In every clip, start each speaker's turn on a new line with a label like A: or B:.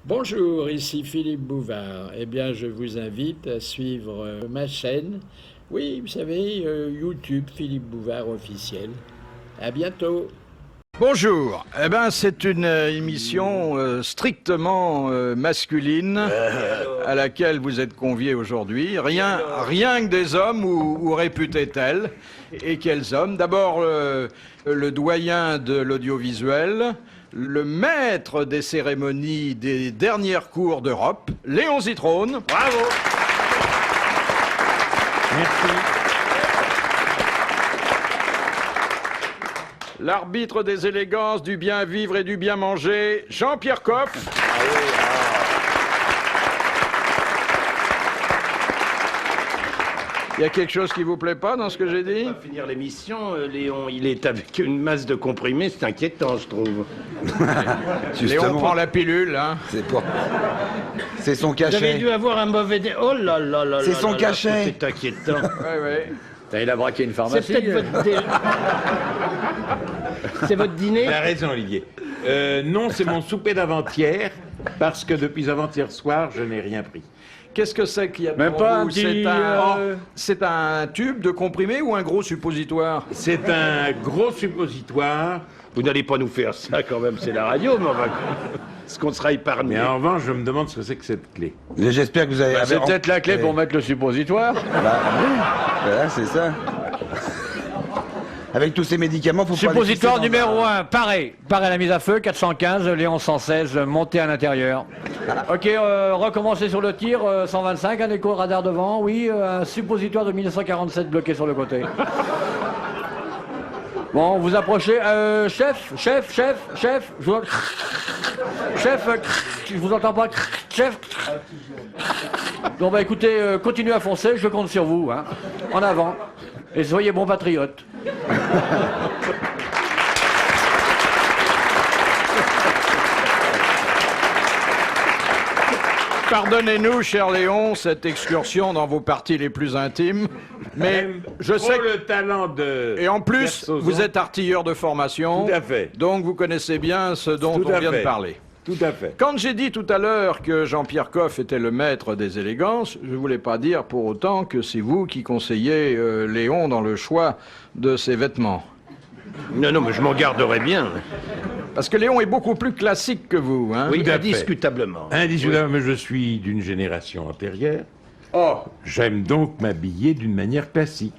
A: Bonjour, ici Philippe Bouvard. Eh bien, je vous invite à suivre ma chaîne. Oui, vous savez, YouTube Philippe Bouvard officiel. À bientôt.
B: Bonjour, eh ben c'est une émission strictement masculine à laquelle vous êtes conviés aujourd'hui. Rien que des hommes ou réputés tels. Et quels hommes? D'abord le doyen de l'audiovisuel, le maître des cérémonies des dernières cours d'Europe, Léon Zitrone.
C: Bravo. Merci.
B: L'arbitre des élégances, du bien vivre et du bien manger, Jean-Pierre Coff. Il y a quelque chose qui vous plaît pas dans ce que j'ai dit?
C: On va finir l'émission, Léon. Il est avec une masse de comprimés, c'est inquiétant, je trouve.
B: Léon prend la pilule, hein.
D: C'est son
C: Vous
D: cachet.
C: avez dû avoir un mauvais... Oh là là là
D: C'est
C: là
D: son
C: là
D: cachet.
C: là, c'est inquiétant.
B: Ouais.
D: Il a braqué une
C: C'est
D: pharmacie.
C: peut-être votre... C'est votre dîner?
E: Il a raison, Olivier. Non, c'est mon souper d'avant-hier, parce que depuis avant-hier soir, je n'ai rien pris.
B: Qu'est-ce que c'est qu'il y a
C: Même
B: devant
C: pas un
B: vous?
C: petit,
B: C'est un tube de comprimé ou un gros suppositoire?
E: C'est un gros suppositoire,
C: Vous n'allez pas nous faire ça quand même, c'est la radio, mais on va... Est-ce qu'on sera épargné?
E: mais en revanche, je me demande ce que c'est que cette clé.
D: J'espère que vous avez...
B: C'est peut-être la clé pour mettre le suppositoire.
D: Bah, oui. Voilà, c'est ça. Avec tous ces médicaments, faut
F: Suppositoire
D: pas les fixer dans
F: numéro 1, paré à la mise à feu, 415, Léon 116, monté à l'intérieur. Ok, recommencer sur le tir, 125, un écho radar devant, oui, un suppositoire de 1947 bloqué sur le côté. Bon, vous approchez, chef, je vous... Chef, je vous entends pas, chef. Bon bah écoutez, continuez à foncer, je compte sur vous, hein. En avant, et soyez bons patriotes.
B: Pardonnez-nous, cher Léon, cette excursion dans vos parties les plus intimes, mais je sais que...
E: le talent de...
B: Et en plus,
E: Kersozon.
B: vous êtes artilleur de formation,
E: Tout à fait.
B: donc vous connaissez bien ce dont
E: Tout
B: on
E: à
B: vient de
E: fait.
B: parler.
E: Tout à fait.
B: Quand j'ai dit tout à l'heure que Jean-Pierre Coff était le maître des élégances, je ne voulais pas dire pour autant que c'est vous qui conseillez Léon dans le choix de ses vêtements.
C: Non, mais je m'en garderai bien.
B: Parce que Léon est beaucoup plus classique que vous, hein?
C: Oui,
E: Tout à fait.
C: indiscutablement.
E: Indiscutablement, mais je suis d'une génération antérieure.
B: Oh,
E: J'aime donc m'habiller d'une manière classique.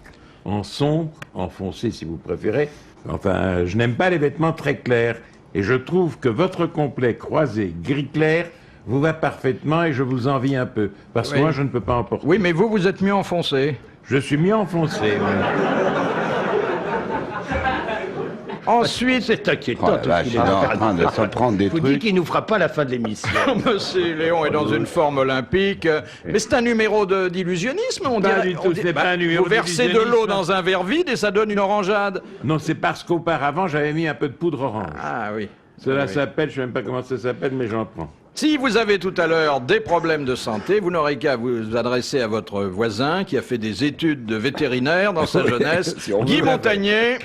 E: En sombre, en foncé si vous préférez. Enfin, je n'aime pas les vêtements très clairs. Et je trouve que votre complet croisé gris clair vous va parfaitement et je vous envie un peu. Parce que
B: Oui.
E: moi, je ne peux pas en porter.
B: oui, mais vous êtes mieux enfoncé.
E: Je suis mieux enfoncé. oui.
B: Ensuite,
C: C'est inquiétant.
D: Oh la
C: tout
D: vache,
C: ce
D: il
C: qu'il
D: est
C: est
D: en train de s'en prendre des
C: Je vous dis
D: trucs.
C: qu'il nous fera pas la fin de l'émission.
B: Monsieur Léon est dans une forme olympique, mais c'est un numéro d'illusionnisme, on
E: Pas
B: dirait.
E: du tout, c'est pas un numéro
B: Vous versez de
E: d'illusionnisme.
B: l'eau dans un verre vide et ça donne une orangeade.
E: Non, c'est parce qu'auparavant, j'avais mis un peu de poudre orange.
B: Ah oui.
E: Cela
B: oui.
E: s'appelle, je ne sais même pas comment ça s'appelle, mais j'en prends.
B: Si vous avez tout à l'heure des problèmes de santé, vous n'aurez qu'à vous adresser à votre voisin qui a fait des études de vétérinaire dans sa jeunesse,
D: Si on veut.
B: Guy Montagnier.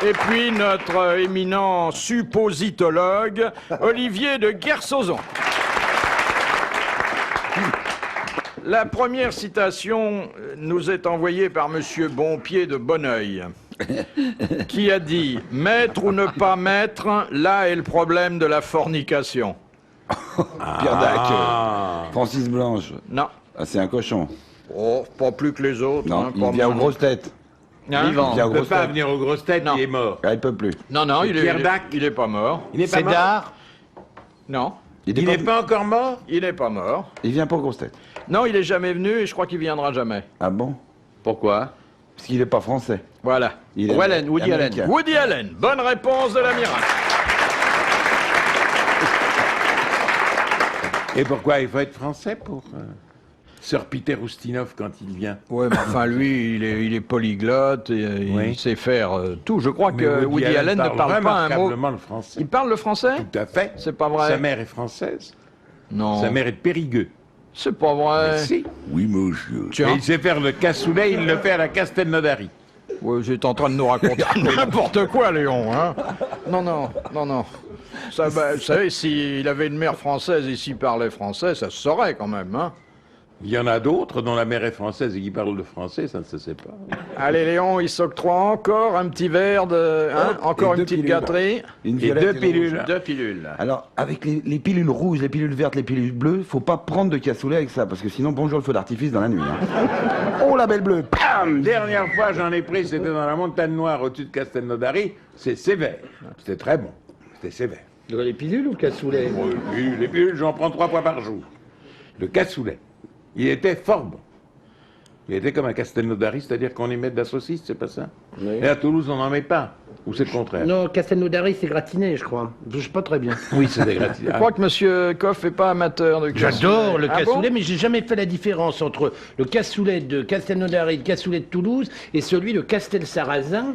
B: Et puis notre éminent suppositologue, Olivier de Kersozon. La première citation nous est envoyée par Monsieur Bonpied de Bonneuil, qui a dit « Maître ou ne pas maître, là est le problème de la fornication.
D: Pierre Dac,
E: Ah.
D: Francis Blanche. »
B: Non.
D: Ah, c'est un cochon.
B: Oh, pas plus que les autres.
D: Non,
B: hein,
D: il
B: pas
D: vient aux
B: moins.
D: grosses têtes.
B: Hein
D: Il vient aux
E: Il ne peut
D: grosses
E: pas
D: têtes.
E: venir aux grosses têtes,
B: Non.
E: il est mort.
D: Ah, il peut plus.
B: Non, non,
E: C'est Pierre Dac.
B: il est pas mort.
E: Il n'est pas mort.
F: Cédar,
B: Non,
E: Il n'est pas encore mort.
B: il n'est pas mort.
D: Il vient pas aux grosses têtes.
B: Non, il est jamais venu et je crois qu'il viendra jamais.
D: Ah bon?
B: Pourquoi?
D: Parce qu'il est pas français.
B: Voilà.
D: Il est
B: Woody Allen.
D: américain.
B: Woody Allen. Bonne réponse de l'amiral.
E: Et pourquoi il faut être français pour Sir Peter Ustinov quand il vient?
B: Ouais, mais enfin, lui, il est polyglotte, et,
E: Oui.
B: il sait faire tout. Je crois
E: Mais
B: que Woody Allen ne parle pas un mot.
E: remarquablement le français.
B: Il parle le français?
E: Tout à fait.
B: C'est pas vrai.
E: Sa mère est française.
B: Non.
E: Sa mère est de Périgueux.
B: C'est pas vrai.
E: Mais si.
D: Oui, monsieur.
B: Tiens.
E: Mais il sait faire le cassoulet, il le fait à la Castelnaudary.
B: Ouais, vous êtes en train de nous raconter n'importe quoi, Léon, hein. Non, non, non, non. Ça, bah, vous savez, s'il avait une mère française et s'il parlait français, ça se saurait quand même, hein.
E: Il y en a d'autres dont la mère est française et qui parlent le français, ça ne se sait pas.
B: Allez, Léon, il s'octroie encore un petit verre de... hein, encore
D: et
B: une
D: deux
B: petite
D: pilules.
B: gâterie.
D: Une
E: Et
D: violette
E: deux
D: et une
E: pilules.
D: rouge.
B: Deux pilules.
D: Alors, avec les pilules rouges, les pilules vertes, les pilules bleues, faut pas prendre de cassoulet avec ça, parce que sinon, bonjour le feu d'artifice dans la nuit. Hein. Oh, la belle bleue.
E: Bam, dernière fois, j'en ai pris, c'était dans la montagne noire au-dessus de Castelnaudary. C'est sévère. C'était très bon. C'était sévère.
C: Les pilules ou le cassoulet?
E: Les pilules, j'en prends 3 fois par jour. Le cassoulet, il était fort bon. Il était comme un Castelnaudary, c'est-à-dire qu'on y met de la saucisse, c'est pas ça?
C: Oui.
E: Et à Toulouse, on n'en met pas. Ou c'est le contraire?
C: Non, Castelnaudary, c'est gratiné, je crois. Je sais pas très bien.
E: Oui, c'est des gratinées.
B: Je crois que Monsieur Coff n'est pas amateur de cassoulet.
C: J'adore le
B: Ah
C: cassoulet,
B: bon
C: mais j'ai jamais fait la différence entre le cassoulet de Castelnaudary, le cassoulet de Toulouse, et celui de Castelsarrasin,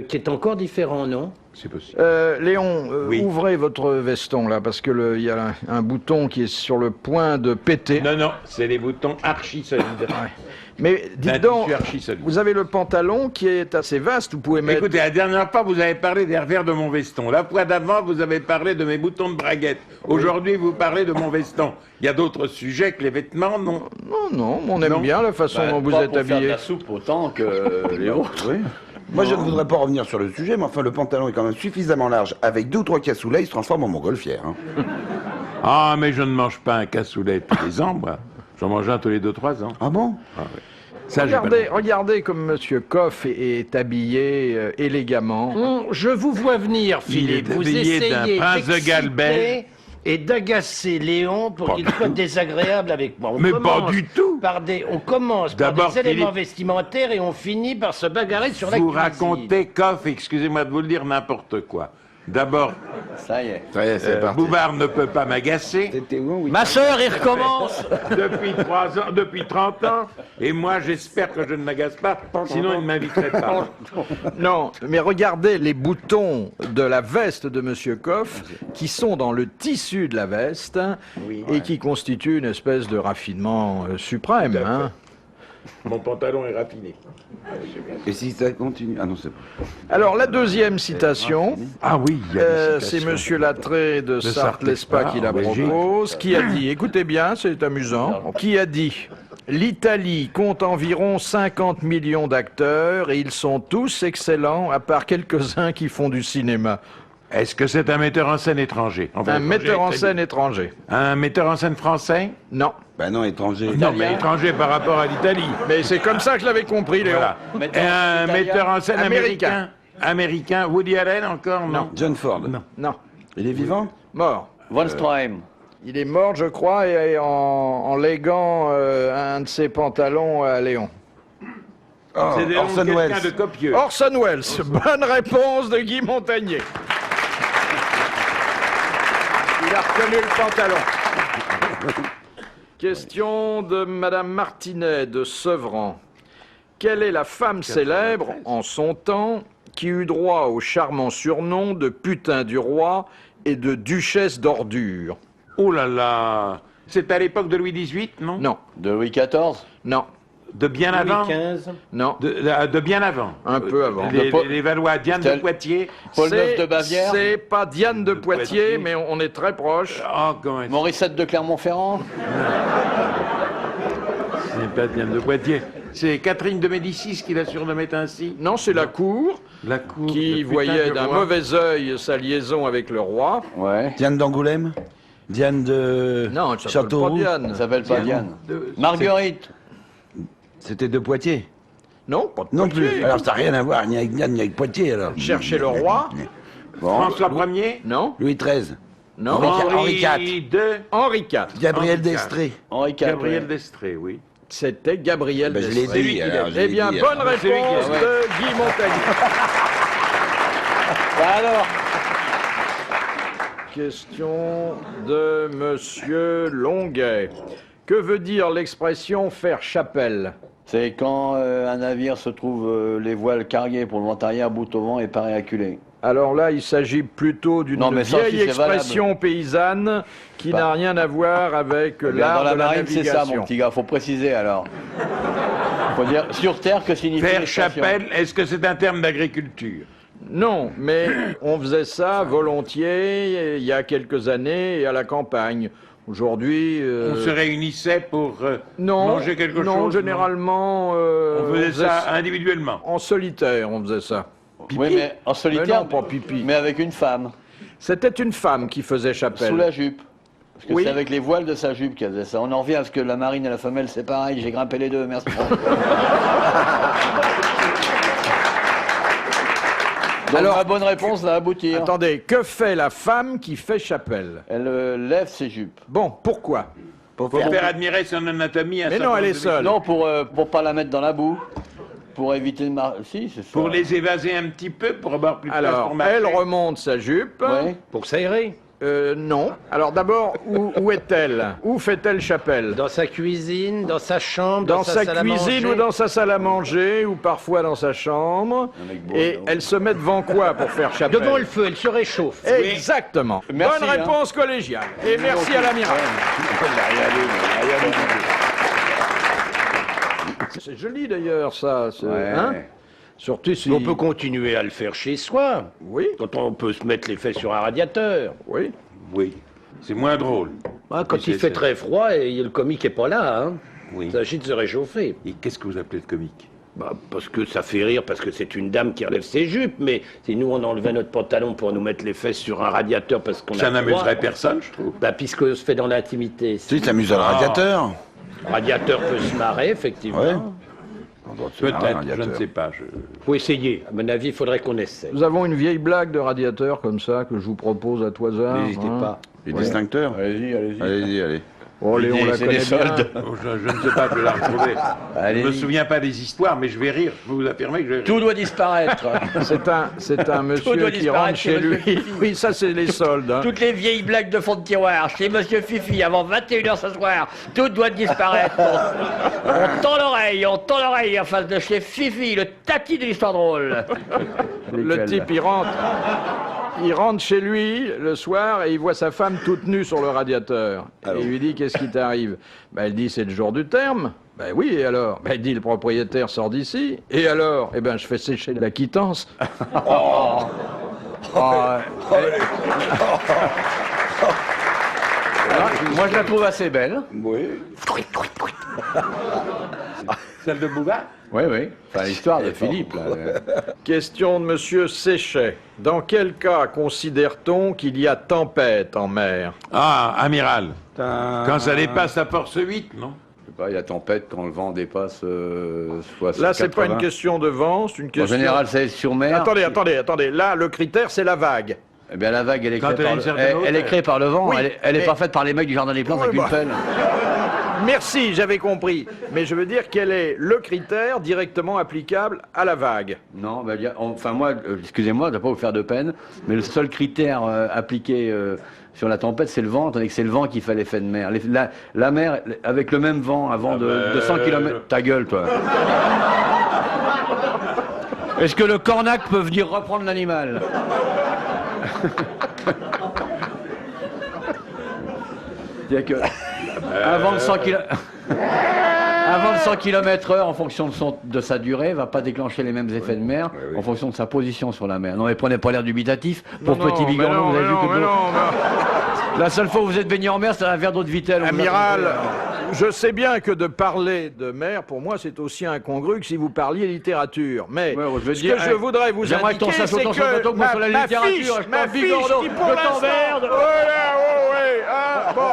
C: qui est encore différent, non?
E: C'est possible.
B: Léon,
E: Oui.
B: ouvrez votre veston là, parce que il y a un bouton qui est sur le point de péter.
E: Non, non, c'est les boutons archi-solides.
B: Mais
E: D'un
B: dites donc,
E: tissu archi-solide.
B: vous avez le pantalon qui est assez vaste, vous pouvez mettre...
E: Écoutez, la dernière fois, vous avez parlé des revers de mon veston. La fois d'avant, vous avez parlé de mes boutons de braguette. Aujourd'hui, vous parlez de mon veston. Il y a d'autres sujets que les vêtements, non?
B: Non, non, on aime
E: Non.
B: bien la façon dont vous êtes habillé.
C: la soupe autant que les autres.
D: Oui. Moi, je ne voudrais pas revenir sur le sujet, mais enfin, le pantalon est quand même suffisamment large. Avec 2 ou 3 cassoulets, il se transforme en montgolfière. Hein.
E: Ah, mais je ne mange pas un cassoulet tous les ans, moi. J'en mange un tous les 2-3 ans.
D: Ah bon?
E: Ça, j'ai pas le droit.
B: Regardez comme Monsieur Coff est habillé élégamment.
G: Je vous vois venir,
E: Il
G: Philippe.
E: est
G: Vous
E: habillé
G: essayez
E: d'un prince de Galles
G: d'exciter
E: belge.
G: et d'agacer Léon pour
E: Pas
G: qu'il
E: du
G: soit
E: tout.
G: désagréable avec moi.
E: Mais pas du tout.
G: On commence par
E: D'abord,
G: des éléments
E: Philippe-
G: vestimentaires et on finit par se bagarrer sur la
E: Vous
G: cuisine.
E: racontez, Coff, excusez-moi de vous le dire, n'importe quoi. D'abord,
C: Ça y est.
D: Ça y est, c'est parti.
E: Bouvard ne peut pas m'agacer
D: C'était où, oui.
G: Ma sœur, il recommence.
E: depuis 3 ans, depuis 30 ans, et moi j'espère que je ne m'agace pas, sinon il ne m'inviterait pas.
B: Non, mais regardez les boutons de la veste de Monsieur Coff qui sont dans le tissu de la veste et qui constituent une espèce de raffinement suprême. Hein.
E: Mon pantalon est raffiné.
D: Et si ça continue... Ah non, c'est pas...
B: Alors la deuxième citation,
E: Ah oui, il y a des
B: c'est
E: citations.
B: Monsieur Lattré de Sarthe-Lespa qui la
E: en Belgique.
B: propose, qui a dit, écoutez bien, c'est amusant, qui a dit « L'Italie compte environ 50 millions d'acteurs et ils sont tous excellents à part quelques-uns qui font du cinéma.
E: Est-ce que c'est un metteur en scène étranger » Enfin,
B: Un
E: étranger,
B: metteur en
E: très
B: scène
E: bien.
B: étranger.
E: Un metteur en scène français?
B: Non.
D: Ben non, étranger.
E: Non, mais étranger par rapport à l'Italie.
B: Mais c'est comme ça que je l'avais compris, Léon.
E: Voilà. Et un metteur en scène
B: Américain.
E: américain. Woody Allen encore? Non.
D: John Ford.
E: Non.
B: Non.
D: Il est vivant?
B: Mort.
C: Von Stroheim.
B: Il est mort, je crois, et en léguant un de ses pantalons à Léon.
D: Oh,
E: C'est des noms de
D: Orson
E: quelqu'un
D: Welles.
E: de copieux.
B: Orson Welles. Bonne réponse de Guy Montagnier. Il a reconnu le pantalon. Question de Madame Martinet de Sevran. Quelle est la femme célèbre, en son temps, qui eut droit au charmant surnom de putain du roi et de duchesse d'ordure?
E: Oh là là. C'est à l'époque de Louis XVIII, non?
B: Non,
C: De Louis XIV.
B: non,
E: De bien avant?
C: Louis XV.
B: non,
E: De bien avant.
B: un peu avant.
E: Les Valois, Diane de
C: Quel-
E: Poitiers.
C: Paul
B: C'est-
C: IX de Bavière.
B: C'est pas Diane de Poitiers,
E: Poitiers.
B: mais on est très proche.
E: Oh, comment est-ce
C: Morissette de Clermont-Ferrand.
E: C'est pas Diane de Poitiers. C'est Catherine de Médicis qui l'a surnommée ainsi.
B: Non, c'est la cour
E: La cour.
B: qui
E: le putain
B: voyait
E: du
B: d'un
E: roi.
B: mauvais œil sa liaison avec le roi.
C: Ouais.
D: Diane d'Angoulême? Diane de
B: Non, elle s'appelle pas
D: Châteauroux?
B: Diane.
C: Ça s'appelle pas Diane.
E: De-
C: Marguerite.
D: C'était de Poitiers?
B: Non, pas de
D: Non
B: Poitiers.
D: plus. Alors ça n'a rien à voir ni avec Diane ni avec Poitiers alors.
B: Cherchez le roi.
D: Bon.
E: François Ier.
B: Non,
D: Louis XIII.
B: non.
D: Henri IV.
E: II.
B: Henri IV.
D: Gabriel
E: Henri IV.
D: d'Estrée.
C: Henri IV.
E: Gabriel
C: ouais.
E: d'Estrée, oui.
B: C'était Gabriel
D: Ben, je l'ai
B: d'Estrée.
D: dit, alors, je
B: Eh
D: l'ai
B: bien,
D: dit,
B: bonne
D: alors.
E: C'est lui qui a-
B: réponse de Guy Montagnier.
C: Bah alors.
B: Question de Monsieur Longuet. Que veut dire l'expression faire chapelle?
C: C'est quand un navire se trouve les voiles carguées pour le vent arrière, bout au vent et pas réacculé.
B: Alors là, il s'agit plutôt d'une
C: Non, mais ça
B: vieille
C: aussi, c'est
B: expression paysanne qui
C: Bah.
B: n'a rien à voir avec
C: Eh bien,
B: l'art
C: dans la
B: de la
C: marine, c'est ça,
B: navigation.
C: mon petit gars. Faut préciser alors.
H: Faut dire sur terre que signifie
E: Faire
H: les stations.
E: chapelle, est-ce que c'est un terme d'agriculture?
B: Non, mais on faisait ça volontiers il y a quelques années et à la campagne. Aujourd'hui...
E: On se réunissait pour
B: non,
E: manger quelque chose?
B: Non, généralement...
E: On faisait ça individuellement?
B: En solitaire, on faisait ça.
H: Oui, mais en solitaire,
B: Mais non, pas pipi.
H: mais avec une femme,
B: C'était une femme qui faisait chapelle.
H: sous la jupe. Parce que
B: Oui.
H: c'est avec les voiles de sa jupe qu'elle faisait ça. On en revient à ce que la marine et la femelle, c'est pareil, j'ai grimpé les deux, merci. Donc
B: Alors,
H: la bonne réponse va aboutir.
B: Attendez, que fait la femme qui fait chapelle?
H: Elle lève ses jupes.
B: Bon, pourquoi?
E: Pour faire admirer son anatomie à
B: Mais
E: sa
B: non, elle est
E: cause.
B: seule.
H: Non, pour pas la mettre dans la boue. Pour éviter le Si, c'est ça.
E: Pour les évaser un petit peu, pour avoir plus de place
B: Alors,
E: pour marcher.
B: elle remonte sa jupe.
H: Ouais.
C: Pour s'aérer.
B: Non. Alors d'abord, où est-elle? Où fait-elle chapelle?
C: Dans sa cuisine, dans sa chambre,
B: Dans sa
C: salle à
B: cuisine
C: manger.
B: ou dans sa salle à manger, ou parfois dans sa chambre. Et elle se met devant quoi pour faire chapelle?
C: Devant le feu, elle se réchauffe.
B: Exactement.
H: Merci,
B: Bonne
H: hein.
B: réponse collégiale. Et merci à l'amiral. C'est joli d'ailleurs ça. Hein, surtout si...
C: On peut continuer à le faire chez soi.
B: Oui,
C: Quand on peut se mettre les fesses sur un radiateur.
B: oui.
E: Oui, c'est moins drôle.
C: Ah, quand
E: Mais
C: il
E: c'est-
C: fait très froid et le comique est pas là, hein.
E: Oui.
C: Il s'agit de se réchauffer.
E: Et qu'est-ce que vous appelez de comique?
C: Bah, parce que ça fait rire, parce que c'est une dame qui relève ses jupes, mais si nous on enlevait notre pantalon pour nous mettre les fesses sur un radiateur parce qu'on a
E: Ça
C: froid,
E: n'amuserait personne, je trouve.
C: bah, puisque on se fait dans l'intimité.
D: Tu sais, t'amuses à le radiateur.
C: Le radiateur peut se marrer, effectivement.
D: Ouais.
E: Peut-être, je ne sais pas.
C: Faut essayer. À mon avis, il faudrait qu'on essaie.
B: Nous avons une vieille blague de radiateur comme ça que je vous propose à tout hasard.
C: N'hésitez
B: hein.
C: pas.
D: Les distincteurs.
H: Allez-y, allez-y.
D: Allez-y, allez.
B: Oh, Léon la
H: C'est
B: connaît
H: des
B: bien.
H: soldes.
E: Oh, je ne sais pas, je vais la retrouver. Je ne me
H: Allez-y.
E: souviens pas des histoires, mais je vais rire. Je peux vous affirmer que je vais rire.
H: Tout doit disparaître.
B: C'est un monsieur
H: doit
B: qui
H: disparaître
B: rentre
H: chez
B: chez lui.
H: Monsieur Fifi.
B: Oui, ça c'est les soldes. hein.
F: Toutes les vieilles blagues de fond de tiroir chez Monsieur Fifi avant 21h ce soir, tout doit disparaître. On tend l'oreille en face de chez Fifi, le tati de l'histoire drôle.
B: Le type, il rentre chez lui le soir et il voit sa femme toute nue sur le radiateur. Et il lui dit, qu'est-ce qui t'arrive? Ben, elle dit, c'est le jour du terme. Ben oui, et alors? Ben, il dit, le propriétaire sort d'ici. Et alors? Eh ben, je fais sécher la quittance.
H: Moi, je la trouve assez belle.
E: Celle de Bouvard?
H: Oui, oui. Enfin, l'histoire de Philippe, là.
B: Question de monsieur Séchet. Dans quel cas considère-t-on qu'il y a tempête en mer?
E: Ah, amiral. Quand ça dépasse la force 8, non?
H: Je sais pas, il y a tempête quand le vent dépasse 60.
B: Là, c'est pas une question de vent, c'est une
H: En
B: question...
H: général, c'est sur mer.
B: Attendez. Là, le critère, c'est la vague.
H: Eh bien, la vague, elle est
E: Quand
H: créée
E: elle a
H: par
E: une
H: le...
E: certaine
H: elle est
E: hauteur.
H: créée par le vent.
B: Oui,
H: Elle est
B: mais-
H: pas faite par les mecs du Jardin des Plantes
B: Oui,
H: avec une
B: bah.
H: pelle.
B: Merci, j'avais compris. Mais je veux dire, quel est le critère directement applicable à la vague?
H: Non, ben, enfin moi, excusez-moi, je ne vais pas vous faire de peine, mais le seul critère appliqué sur la tempête, c'est le vent, tandis que c'est le vent qui fait l'effet de mer. La mer, avec le même vent, avant de 100 km... Ta gueule, toi. Est-ce que le cornac peut venir reprendre l'animal? C'est-à-dire que avant de 100 km/h, en fonction de sa durée, va pas déclencher les mêmes effets de mer en fonction de sa position sur la mer. Non, mais prenez pas l'air dubitatif. Pour petit bigorneau, vous avez vu que la seule fois où vous êtes baigné en mer, c'était un verre d'eau de Vittel. on vous a
B: Amiral,
H: trouvé,
B: je sais bien que de parler de mer, pour moi, c'est aussi incongru que si vous parliez littérature. Mais
H: Ouais, je veux
B: ce
H: dire,
B: que je voudrais vous
H: j'aimerais
B: indiquer,
H: que ton
B: c'est
H: sache autant sur le bateau que moi sur la littérature, je
B: ma
H: t'en
B: fiche
H: bigorneau,
B: qui pour
H: je
B: l'instant...
H: t'emmerde.
B: Ouais, hein, bon.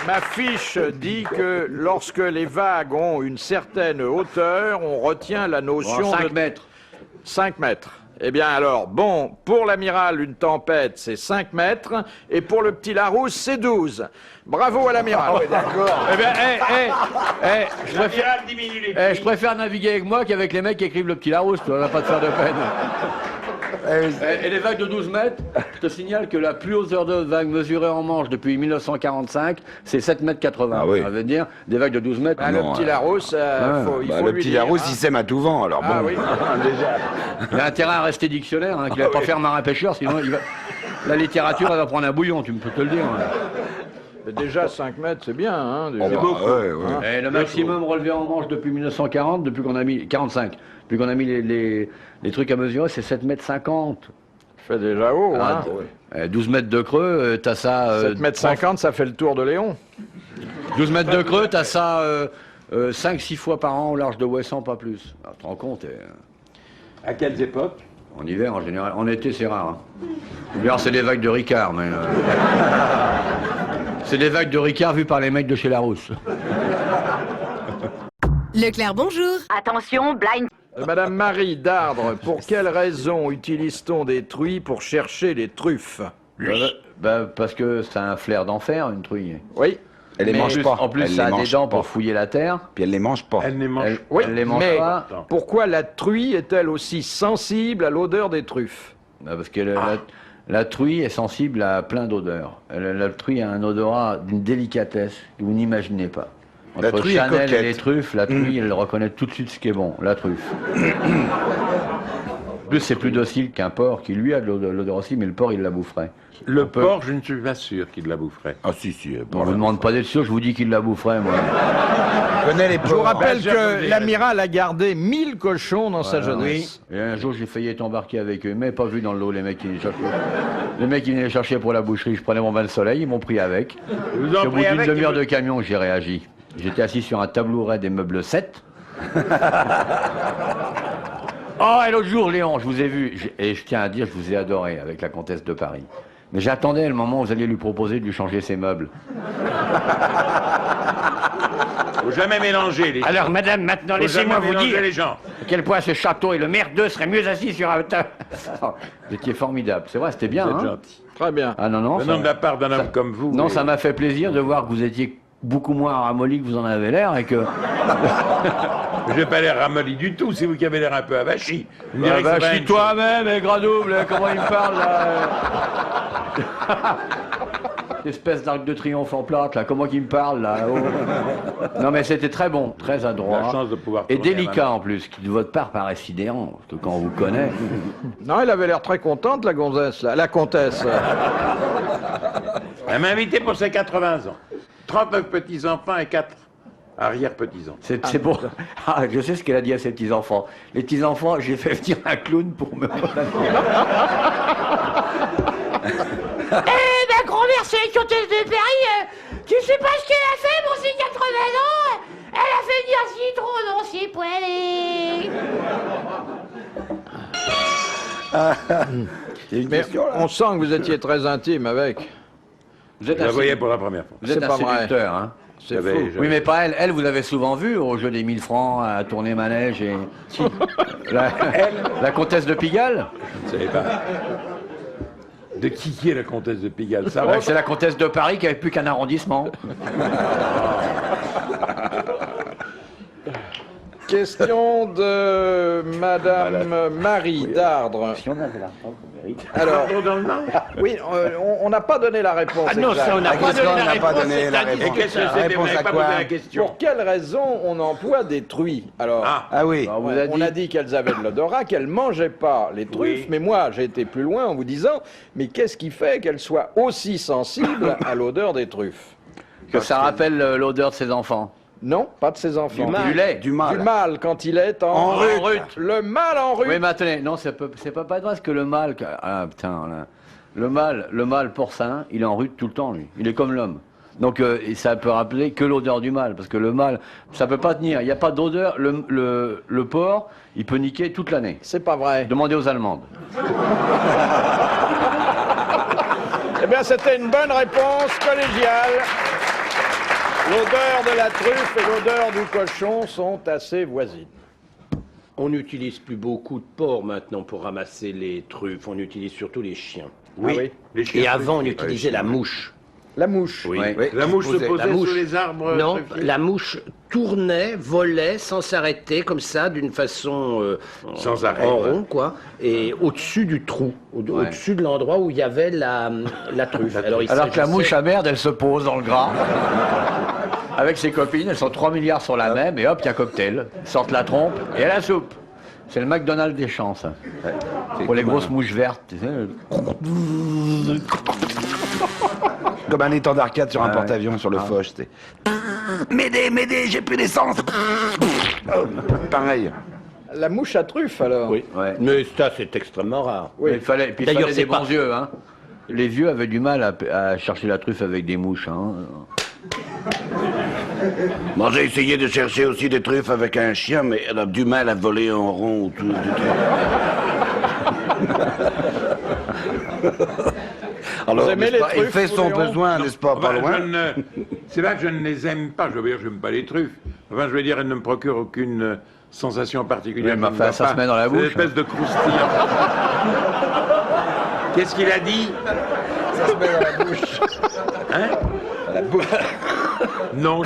B: Ma fiche dit que lorsque les vagues ont une certaine hauteur, on retient la notion
H: 5
B: de...
H: mètres.
B: 5 mètres. Eh bien alors, bon, pour l'amiral, une tempête, c'est 5 mètres, et pour le petit Larousse, c'est 12. Bravo à l'amiral.
H: Eh bien, je préfère...
E: L'amiral diminue les
H: je préfère naviguer avec moi qu'avec les mecs qui écrivent le petit Larousse, tu vas pas te faire de peine. Et les vagues de 12 mètres, je te signale que la plus haute de vague mesurée en Manche depuis 1945, c'est 7,80 mètres.
D: Ah oui.
H: Ça veut dire des vagues de 12 mètres.
B: Ah, le petit Larousse, il faut
D: le
B: lui
D: petit
B: dire,
D: Larousse,
B: hein.
D: il sème à tout vent, alors
B: Ah
D: bon.
B: oui.
H: Il a intérêt à rester dictionnaire, hein, qu'il va pas faire marin-pêcheur, sinon la littérature, elle va prendre un bouillon, tu peux te le dire.
B: Mais déjà 5 mètres, c'est bien, hein, déjà.
D: Oh, bah, ouais, ouais.
H: Et le maximum relevé en manche depuis 1940, depuis qu'on a mis 45, depuis qu'on a mis les trucs à mesurer, c'est 7,50 mètres.
B: Ça fait déjà haut, hein.
H: 12 mètres de creux, t'as ça.
B: 7 mètres 50, ça fait le tour de Léon.
H: 12 mètres de creux, t'as ça 5-6 fois par an au large de Ouessant, pas plus. Alors, tu te rends compte
E: À quelles époques?
H: en hiver en général. En été, c'est rare. Hein. Ou bien c'est des vagues de Ricard, mais. C'est des vagues de Ricard vues par les mecs de chez Larousse.
I: Leclerc, bonjour.
J: Attention, blind.
B: Madame Marie Dardre, pour quelle raison utilise-t-on des truies pour chercher les truffes?
H: Parce que c'est un flair d'enfer, une truie.
B: Oui.
D: Elle les mange pas.
H: En plus,
D: Elle
H: ça
D: les
H: a des
D: mange
H: dents
D: pas.
H: pour fouiller la terre.
D: Puis elle les mange pas.
E: Elle ne mange
B: Oui,
H: Elle les mange
B: mais
H: pas.
B: pourquoi la truie est-elle aussi sensible à l'odeur des truffes?
H: Parce que la truie est sensible à plein d'odeurs. La truie a un odorat d'une délicatesse que vous n'imaginez pas.
D: La
H: Entre
D: truie est
H: Chanel et
D: coquette.
H: les truffes, la truie, elle reconnaît tout de suite ce qui est bon, la truffe. En plus, c'est plus docile qu'un porc qui, lui, a de l'odeur aussi, mais le porc, il la boufferait.
E: Le porc, je ne suis pas sûr qu'il la boufferait.
D: Ah si, si.
H: On vous demande pas d'être sûr, je vous dis qu'il la boufferait, moi.
D: Je connais les
B: Je vous
D: porcs.
B: rappelle
E: Bien sûr,
B: que l'amiral a gardé 1000 cochons dans sa jeunesse.
H: Et un jour, j'ai failli être embarqué avec eux, mais pas vu dans le lot, les mecs qui venaient chercher. Les mecs qui venaient chercher pour la boucherie, je prenais mon bain de soleil, ils m'ont pris avec.
E: Vous en
H: Au bout
E: prenez
H: d'une
E: avec
H: demi-heure
E: et
H: de camion, j'ai réagi. J'étais assis sur un tabouret des meubles 7. Oh, et l'autre jour, Léon, je vous ai vu, et je tiens à dire, je vous ai adoré avec la comtesse de Paris. Mais j'attendais le moment où vous alliez lui proposer de lui changer ses meubles.
E: Faut jamais mélanger les gens.
G: Alors, madame, maintenant,
E: Faut
G: laissez-moi
E: jamais
G: vous
E: mélanger
G: dire
E: les gens.
G: à quel point ce château et le merdeux seraient mieux assis sur un tas.
H: Vous étiez formidable. C'est vrai, c'était bien,
E: Vous êtes
H: hein.
E: gentil.
B: Très bien.
H: Ah non, non.
E: Venant de la part d'un
H: ça-
E: homme comme vous.
H: Non,
E: et-
H: ça m'a fait plaisir de voir que vous étiez beaucoup moins ramolli que vous en avez l'air et que...
E: Je n'ai pas l'air ramolli du tout, c'est vous qui avez l'air un peu avachi. Vous me direz que c'est pas une chose.
H: toi-même, Gradouble, comment il me parle, là Espèce d'arc de triomphe en plate, là, comment qu'il me parle, là oh. Non, mais c'était très bon, très adroit.
E: La chance de pouvoir
H: Et
E: tourner la
H: délicat,
E: main.
H: en plus, qui de votre part paraît sidérant, parce que quand on vous connaît...
B: Non, elle avait l'air très contente, la gonzesse, la comtesse.
E: Elle m'a invité pour ses 80 ans. 39 petits-enfants et 4 arrière-petits-enfants.
H: C'est bon. Ah, je sais ce qu'elle a dit à ses petits-enfants. Les petits-enfants, j'ai fait venir un clown pour me...
J: Eh ben, grand merci, comtesse de Paris. Tu sais pas ce qu'elle a fait pour ses 80 ans? Elle a fait venir Citron dans ses poêlés.
B: Mais on sent que vous étiez très intime avec.
H: Vous êtes
E: Je la
H: un,
E: voyais pour la première fois.
H: vous êtes
B: C'est
H: un
B: pas vrai.
H: séducteur, hein.
B: C'est
E: J'avais-
B: fou.
H: Oui, mais pas elle. Elle, vous l'avez souvent vue au jeu des 1000 francs, à tourner manège et... Si. La comtesse de Pigalle.
E: Je ne savais pas. De qui est la comtesse de Pigalle? Ça
H: Ouais,
E: va.
H: c'est la comtesse de Paris qui avait plus qu'un arrondissement.
B: Question de Madame Marie Dardre.
H: Si on avait l'argent qu'on mérite.
B: Alors,
E: Pardon, dans le Nord.
B: oui, on n'a pas donné la réponse.
G: Ah non,
B: exacte.
G: ça, on n'a
D: La
G: pas
D: question,
G: donné
D: on
G: la
D: n'a pas
G: réponse.
D: donné la
G: c'est-à-dire-
E: Et
D: réponse.
E: qu'est-ce que c'était? Vous
D: Réponse
E: n'avez
D: à
E: pas
D: quoi
E: posé la question.
B: Pour quelle raison on emploie des truies? Alors,
E: Ah,
D: Ah oui.
H: Alors,
B: on a dit qu'elles avaient de l'odorat, qu'elles mangeaient pas les truffes,
E: Oui.
B: mais moi j'ai été plus loin en vous disant, mais qu'est-ce qui fait qu'elles soient aussi sensibles à l'odeur des truffes?
H: Que ça rappelle l'odeur de ses enfants.
B: Non, pas de ses enfants.
H: Du lait.
D: Du mal.
B: Du mâle quand il est en
H: rut.
B: Le mâle en rut.
H: Oui, mais attendez, non, c'est pas vrai, parce que le mâle... Ah, putain, là. Le mâle porcin, il est en rut tout le temps, lui. Il est comme l'homme. Donc, ça peut rappeler que l'odeur du mâle, parce que le mâle, ça peut pas tenir. Il n'y a pas d'odeur. Le porc, il peut niquer toute l'année.
B: C'est pas vrai.
H: Demandez aux Allemandes.
B: Eh bien, c'était une bonne réponse collégiale. L'odeur de la truffe et l'odeur du cochon sont assez voisines.
C: On n'utilise plus beaucoup de porcs maintenant pour ramasser les truffes. On utilise surtout les chiens.
B: Oui. Ah oui.
E: les chiens
C: Et avant, on
E: truffes.
C: utilisait la mouche.
B: La mouche.
C: Oui.
H: Ouais.
D: Oui,
E: La mouche se
D: posait.
E: posait
C: La mouche.
E: sous les arbres.
C: Non,
E: truffiers.
C: la mouche tournait, volait sans s'arrêter, comme ça, d'une façon
E: Sans arrêt,
C: en
E: ouais.
C: rond, quoi, et au-dessus du trou, au-dessus de l'endroit où il y avait la truffe. Alors, il
H: Alors que la
C: s'agissait-
H: mouche à merde, elle se pose dans le gras. Avec ses copines, elles sont 3 milliards sur la même, et hop, il y a cocktail. Ils sortent la trompe, et la soupe. C'est le McDonald's des champs, ça. Pour les grosses mouches vertes, tu sais.
D: Comme un étendard 4 sur un porte-avions sur le Foch, c'est. M'aider, j'ai plus d'essence. Pareil.
B: La mouche à truffe, alors.
C: Oui.
H: Ouais.
C: Mais ça, c'est extrêmement rare.
H: Mais il fallait
C: D'ailleurs,
H: des
C: c'est
H: bons
C: pas-
H: yeux, hein. Les vieux avaient du mal à chercher la truffe avec des mouches, hein.
D: Moi, j'ai essayé de chercher aussi des truffes avec un chien, mais elle a du mal à voler en rond autour du truc. Alors,
B: Vous aimez
D: n'est-ce
B: les
D: pas, il
B: truffes,
D: fait son
B: Léon
D: besoin, n'est-ce pas, pas
E: Enfin,
D: loin
E: c'est là que je ne les aime pas. Je veux dire, je n'aime pas les truffes. Enfin, je veux dire, elles ne me procurent aucune sensation particulière.
H: Oui, mais enfin, ça se met dans la
E: C'est une
H: bouche.
E: espèce de croustillant. Qu'est-ce qu'il a dit?
B: Ça se met dans la bouche.
E: Hein? Non,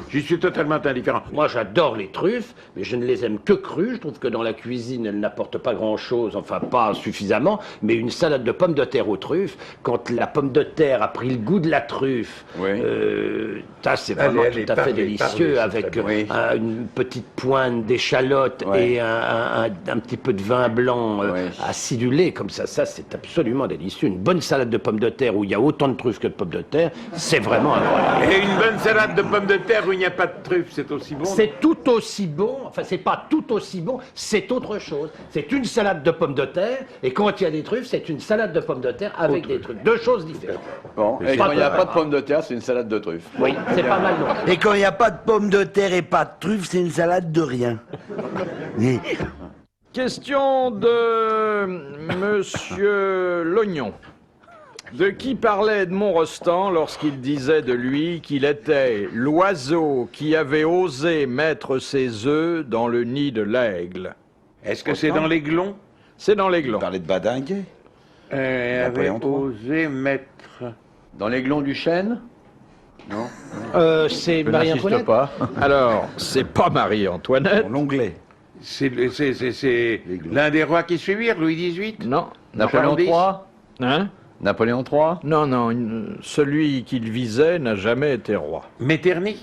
E: j'y suis totalement indifférent.
C: Moi, j'adore les truffes, mais je ne les aime que crues. Je trouve que dans la cuisine, elles n'apportent pas grand-chose, enfin pas suffisamment. Mais une salade de pommes de terre aux truffes, quand la pomme de terre a pris le goût de la truffe,
H: Oui.
C: ça c'est vraiment
E: Allez,
C: tout à fait
E: parlez,
C: délicieux,
E: c'est
C: avec
E: très bon.
C: une petite pointe d'échalote
H: Ouais.
C: et un petit peu de vin blanc
H: Ouais.
C: acidulé, comme ça c'est absolument délicieux. Une bonne salade de pommes de terre où il y a autant de truffes que de pommes de terre, c'est vraiment incroyable.
E: Et une bonne salade de pommes de terre où il n'y a pas de truffes, c'est aussi bon.
C: C'est tout aussi bon, enfin c'est pas tout aussi bon, c'est autre chose. C'est une salade de pommes de terre, et quand il y a des truffes, c'est une salade de pommes de terre avec des trucs. Deux choses différentes.
H: Bon, et quand il n'y a pas de pommes de terre, c'est une salade de truffe.
C: Oui, c'est pas mal non.
D: Et quand il n'y a pas de pommes de terre et pas de truffes, c'est une salade de rien.
B: Question de Monsieur Lognon. De qui parlait Edmond Rostand lorsqu'il disait de lui qu'il était l'oiseau qui avait osé mettre ses œufs dans le nid de l'aigle?
E: Est-ce que c'est dans l'aiglon?
B: C'est dans l'aiglon.
D: Parler de badinguet.
E: Avait
D: Napoléon III.
E: osé mettre...
H: Dans l'aiglon du chêne? Non.
C: C'est
H: Je
C: Marie-Antoinette.
H: n'insiste pas.
B: Alors, c'est pas Marie-Antoinette.
D: L'onglet.
E: C'est l'un des rois qui suivirent, Louis XVIII?
B: Non.
H: Napoléon
E: Charles X.
H: III?
B: Hein?
H: Napoléon III?
B: Non, non. Celui qu'il visait n'a jamais été roi.
E: Metternich?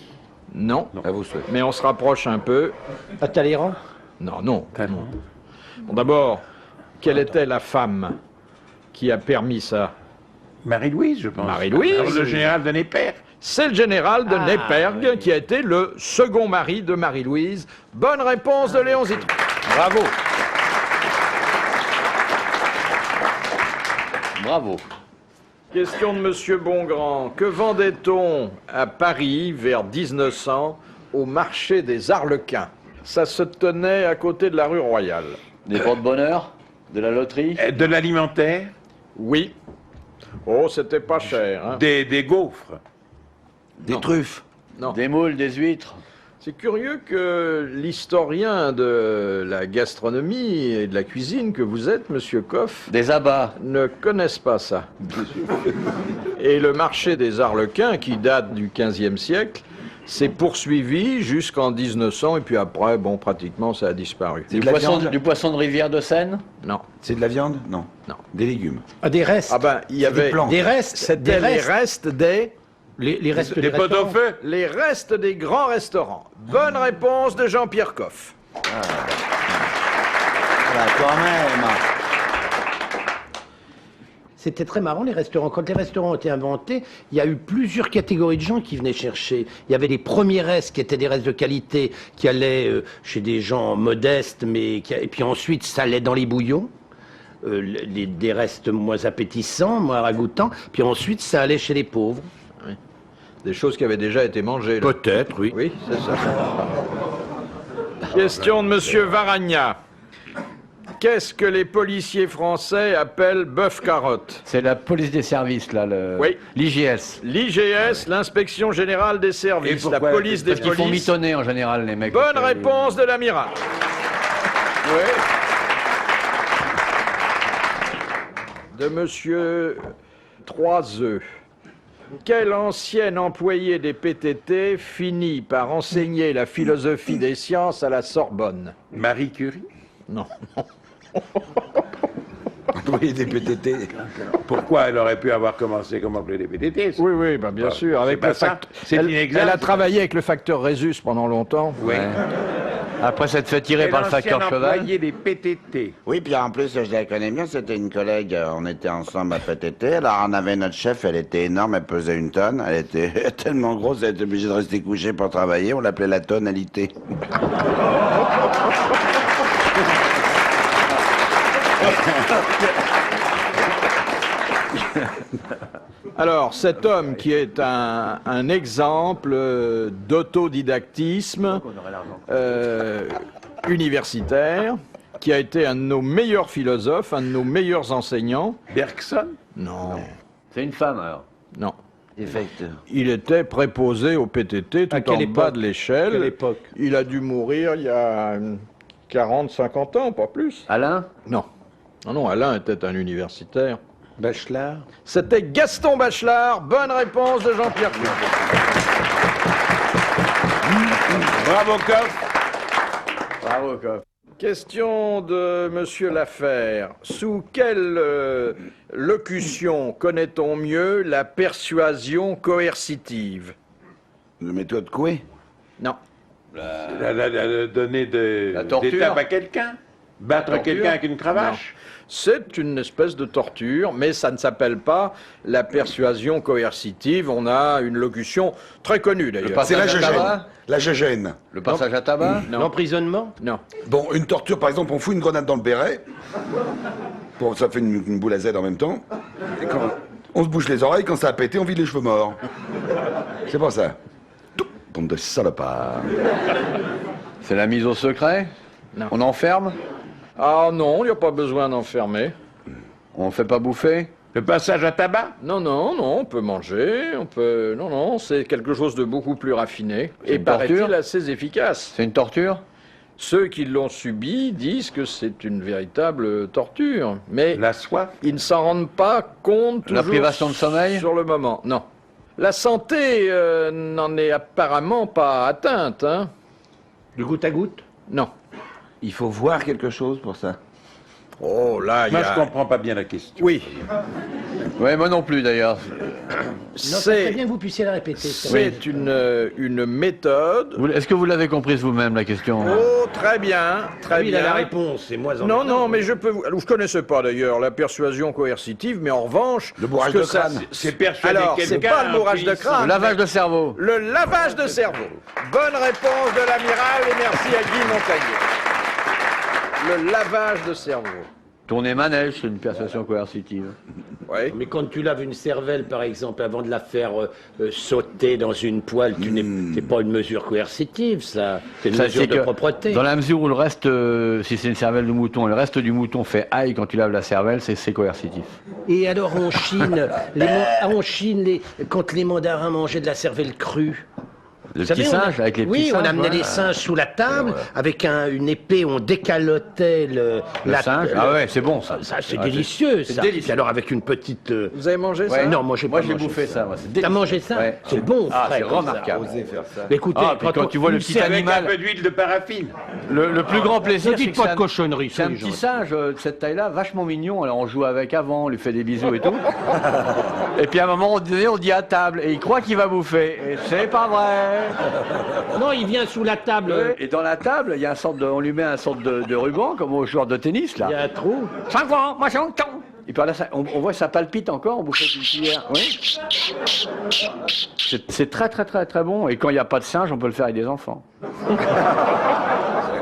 B: Non.
D: À vous souhaiter.
B: Mais on se rapproche un peu.
C: Talleyrand.
B: Non, non. Bon, d'abord, quelle était la femme qui a permis ça?
E: Marie-Louise, je pense.
B: Marie-Louise.
E: Alors, le général de Neper.
B: C'est le général de Nepergue qui a été le second mari de Marie-Louise. Bonne réponse de Léon Zitron. Bravo.
H: Bravo.
B: Question de Monsieur Bongrand. Que vendait-on à Paris vers 1900 au marché des Arlequins? Ça se tenait à côté de la rue Royale.
H: Des porte-bonheur? De la loterie?
E: De l'alimentaire?
B: Oui. Oh, c'était pas cher. Hein?
E: Des gaufres?
D: Des truffes.
B: Non.
H: Des moules, des huîtres?
B: C'est curieux que l'historien de la gastronomie et de la cuisine que vous êtes, Monsieur Coff,
H: Des abats?
B: ne connaisse pas ça. Et le marché des Arlequins, qui date du XVe siècle, s'est poursuivi jusqu'en 1900, et puis après, bon, pratiquement, ça a disparu.
D: C'est de la viande.
H: Du poisson de rivière de Seine?
B: Non.
D: C'est de la viande? Non.
B: Non.
D: Des légumes.
C: Ah, des restes.
B: Ah ben, il y avait...
D: plantes.
C: Des restes.
B: C'était
C: des
B: les
C: restes.
B: restes des...
C: Les restes
E: Des
C: des
E: pots au
C: restaurants.
E: feu?
B: Les restes des grands restaurants. Bonne réponse de Jean-Pierre Coff.
D: Voilà, quand même.
C: C'était très marrant, les restaurants. Quand les restaurants ont été inventés, il y a eu plusieurs catégories de gens qui venaient chercher. Il y avait les premiers restes qui étaient des restes de qualité, qui allaient chez des gens modestes, et puis ensuite ça allait dans les bouillons. Des restes moins appétissants, moins ragoûtants, puis ensuite ça allait chez les pauvres.
B: Des choses qui avaient déjà été mangées. là.
C: Peut-être, oui.
B: Oui, c'est ça. Question de Monsieur Varagna. Qu'est-ce que les policiers français appellent bœuf-carotte?
H: C'est la police des services, là,
B: Oui.
H: l'IGS.
B: L'IGS, l'Inspection Générale des Services, la
E: pourquoi?
B: police des
H: Parce qu'ils font
B: polices.
H: mitonner en général, les mecs.
B: Bonne réponse de l'amiral. Oui. De Monsieur Troiseux. Quel ancien employé des PTT finit par enseigner la philosophie des sciences à la Sorbonne?
E: Marie Curie?
B: Non.
D: Oui, des PTT.
E: Pourquoi elle aurait pu avoir commencé comme employé des PTT?
B: Oui, oui, ben bien sûr. Avec
E: pas
B: le
E: ça.
B: fact-
E: C'est
B: elle,
E: inexact.
B: elle a travaillé avec le facteur Rhésus pendant longtemps.
E: Oui.
H: Après s'être fait tirer par le facteur cheval.
E: des PTT.
I: Oui, puis en plus, je la connais bien, c'était une collègue, on était ensemble à PTT, alors on avait notre chef, elle était énorme, elle pesait 1 tonne, elle était tellement grosse, elle était obligée de rester couchée pour travailler, on l'appelait la tonalité.
B: Alors, cet homme qui est un exemple d'autodidactisme universitaire, qui a été un de nos meilleurs philosophes, un de nos meilleurs enseignants.
E: Bergson?
B: Non,
H: C'est une femme alors.
B: non.
I: Effecteur.
B: Il était préposé au PTT tout en bas de l'échelle.
C: Quelle époque?
B: Il a dû mourir il y a 40, 50 ans, pas plus.
H: Alain?
B: Non. Non, non, Alain était un universitaire.
C: Bachelard.
B: C'était Gaston Bachelard. Bonne réponse de Jean-Pierre Coff.
E: Bravo, Coff.
H: Bravo, Coff.
B: Question de Monsieur Laferre. Sous quelle locution connaît-on mieux la persuasion coercitive?
I: Le méthode Coué.
B: Non.
E: Donner
H: La torture.
E: des tapes à quelqu'un? Battre
B: Torture.
E: quelqu'un avec une cravache?
B: C'est une espèce de torture, mais ça ne s'appelle pas la persuasion coercitive. On a une locution très connue d'ailleurs.
H: C'est la gégène.
D: La gégène.
H: Le passage à tabac?
B: Non.
C: L'emprisonnement?
B: Non.
D: Bon, une torture, par exemple, on fout une grenade dans le béret. Bon, ça fait une boule à Z en même temps. Et quand on se bouche les oreilles, quand ça a pété, on vide les cheveux morts. C'est pas ça. Bande de salopards.
H: C'est la mise au secret?
B: Non.
H: On enferme?
B: Ah non, il n'y a pas besoin d'enfermer.
H: On fait pas bouffer?
E: Le passage à tabac?
B: Non, non, non, on peut manger, on peut... Non, non, c'est quelque chose de beaucoup plus raffiné.
H: C'est
B: Et
H: une torture?
B: paraît-il assez efficace.
H: C'est une torture?
B: Ceux qui l'ont subi disent que c'est une véritable torture. Mais
E: La soif?
B: ils ne s'en rendent pas compte
H: La
B: toujours
H: privation de sommeil?
B: sur le moment. Non. La santé n'en est apparemment pas atteinte, hein?
C: Du goutte à goutte?
B: Non.
D: Il faut voir quelque chose pour ça.
B: Oh, là, il y
E: Moi,
B: a...
E: je comprends pas bien la question.
B: Oui.
H: Ouais, moi non plus d'ailleurs.
C: Non, c'est très
B: C'est...
C: bien que vous puissiez la répéter.
B: C'est une méthode.
H: Est-ce que vous l'avez comprise vous-même la question?
B: Oh, très bien, très
C: Lui, il
B: bien.
C: a la réponse, c'est moi en
B: Non,
C: maintenant.
B: non, mais je peux vous... Alors, je connaissais pas d'ailleurs la persuasion coercitive, mais en revanche...
D: Le bourrage
B: ce que
D: de crâne.
E: C'est persuader
B: Alors, c'est
E: quelqu'un
B: pas le
E: en
B: bourrage de
E: finissant.
B: crâne.
H: Le lavage de cerveau.
B: Le lavage de cerveau. Bonne réponse de l'amiral et merci à Guy Montagnier. Le lavage de cerveau.
H: Tourner manège, c'est une persuasion coercitive.
B: Oui.
C: Mais quand tu laves une cervelle, par exemple, avant de la faire sauter dans une poêle, c'est pas une mesure coercitive, ça. C'est une
H: Ça,
C: mesure
H: c'est
C: de
H: que
C: propreté.
H: Dans la mesure où le reste, si c'est une cervelle de mouton, le reste du mouton fait aïe quand tu laves la cervelle, c'est coercitif.
C: Et alors en Chine, quand les mandarins mangeaient de la cervelle crue.
H: Le
C: Vous
H: petit
C: savez,
H: singe avec les petits
C: oui,
H: singes.
C: on amenait
H: ouais.
C: les singes sous la table, avec une épée, on décalotait
H: Le singe. Ah ouais, c'est bon ça.
C: Ça, c'est
H: Ah,
C: délicieux,
H: c'est
C: ça.
H: délicieux.
C: Et alors avec une petite...
B: Vous avez mangé ça?
H: Ouais.
C: Non, moi j'ai
H: Moi
C: pas
H: j'ai
C: mangé
H: bouffé ça. moi, c'est
C: T'as
H: délicieux.
C: mangé ça?
H: Ouais.
C: C'est bon,
H: Ah,
C: frère,
H: c'est
C: comme ça.
H: remarquable.
C: Mais écoutez,
H: Ah, puis quand tu vois le petit
E: Avec un
H: animal,
E: peu d'huile de paraffine.
H: le plus grand plaisir,
C: Ne
H: c'est
C: dites
H: que
C: pas
H: c'est
C: de
H: un-
C: cochonneries,
H: c'est un
C: soyez
H: petit
C: gentils.
H: singe de cette taille-là, vachement mignon. Alors on joue avec avant, on lui fait des bisous et tout. Et puis à un moment donné, on dit à table et il croit qu'il va bouffer. Et c'est pas vrai.
C: Non, il vient sous la table.
H: Et dans la table, il y a on lui met un sorte de ruban comme aux joueurs de tennis là.
C: Il y a un trou.
H: 5 francs, moi 5 temps. Et puis là, on voit que ça palpite encore, on bouffe avec une cuillère. Oui. C'est très très très très bon. Et quand il n'y a pas de singe, on peut le faire avec des enfants.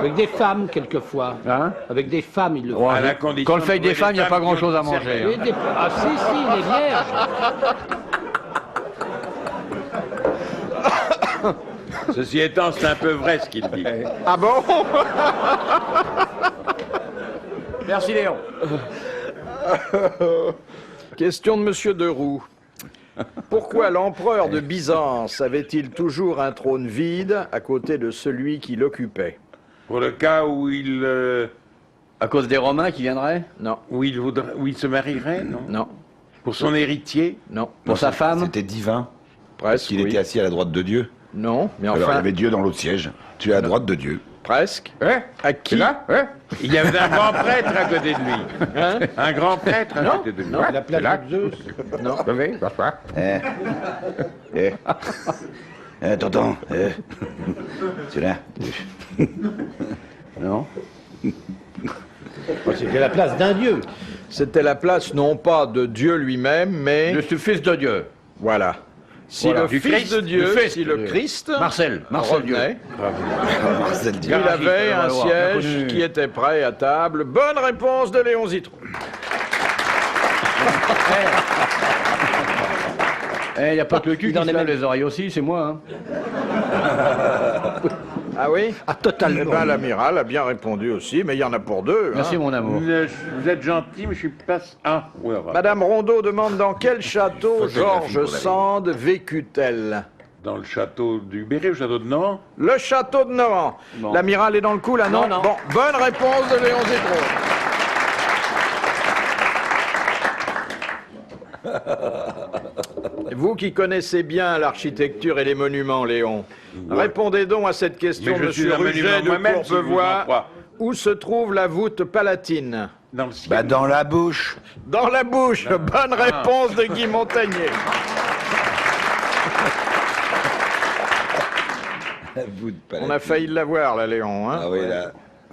C: Avec des femmes, quelquefois.
H: Hein?
C: Avec des femmes, il le
H: Ouais,
E: À la condition
H: quand on le fait avec
E: de
H: des
E: trouver
H: femmes, il n'y a
E: des
H: pas
E: femmes
H: grand
E: qui
H: chose
E: ont
H: à
E: une
H: manger.
E: cervelle.
H: hein.
C: Ah si, les vierges.
E: Ceci étant, c'est un peu vrai ce qu'il dit.
B: Ah bon?
H: Merci Léon.
B: Question de Monsieur Deroux. Pourquoi l'empereur de Byzance avait-il toujours un trône vide à côté de celui qui l'occupait?
E: Pour le cas où il
H: À cause des Romains qui viendraient?
B: Non,
E: où il se marierait, non?
B: non,
E: Pour son héritier?
B: non.
H: Pour sa femme?
D: C'était divin.
B: Presque,
D: Qu'il
B: oui.
D: était assis à la droite de Dieu.
B: Non, mais
D: Alors il y
B: enfin,
D: avait Dieu dans l'autre siège. Tu es à droite de Dieu.
B: presque. À qui?
E: C'est là? Il y avait un grand prêtre à côté de lui.
B: Hein?
E: Un grand prêtre à côté de lui.
B: Non,
E: la place de Zeus.
B: Non.
E: Oui, bonsoir.
I: Tonton, tu es là?
H: Non?
C: C'était la place d'un dieu.
B: C'était la place non pas de Dieu lui-même, mais...
H: Je suis fils de Dieu.
B: Voilà. Si
H: Voilà.
B: le
H: Du
B: Fils
H: Christ,
B: de Dieu,
H: du Fils
B: si
H: de
B: le
H: Dieu.
B: Christ
H: Marcel Dieu.
B: revenait,
D: Marcel
B: il
D: Dieu.
B: avait un
H: Valois,
B: siège
H: reconnu.
B: qui était prêt à table. Bonne réponse de Léon Zitron.
H: Il n'y a pas que le cul
C: Il
H: qui
C: en
H: se
C: est
H: lave
C: même-
H: les oreilles aussi, c'est moi. Hein.
B: Ah oui?
C: Ah, totalement.
B: Eh ben, l'amiral a bien répondu aussi, mais il y en a pour deux.
H: Merci
B: hein.
H: mon amour.
E: Vous êtes gentil, mais je suis pas... Ah, oui, voilà.
B: Madame Rondeau demande dans quel château
D: Photographie
B: Georges
D: pour la vie.
B: Sand vécut-elle?
E: Dans le château du Berry, au château de Nohant.
B: Le château de Nohant.
H: Bon.
B: L'amiral est dans le coup là, non?
H: Non.
B: Bon, bonne réponse de Léon Zitron. Vous qui connaissez bien l'architecture et les monuments, Léon, répondez donc à cette question,
E: Mais je suis
B: monsieur
E: un monument
B: Ruget de
E: moi-même, si vous en
B: Courbevoie.
E: croyez.
B: Où se trouve la voûte palatine?
E: Dans le ciel.
I: Bah, dans la bouche.
B: Dans la bouche. Bonne réponse de Guy Montagnier. On a failli l'avoir, là, Léon. Hein?
D: Ah oui, là,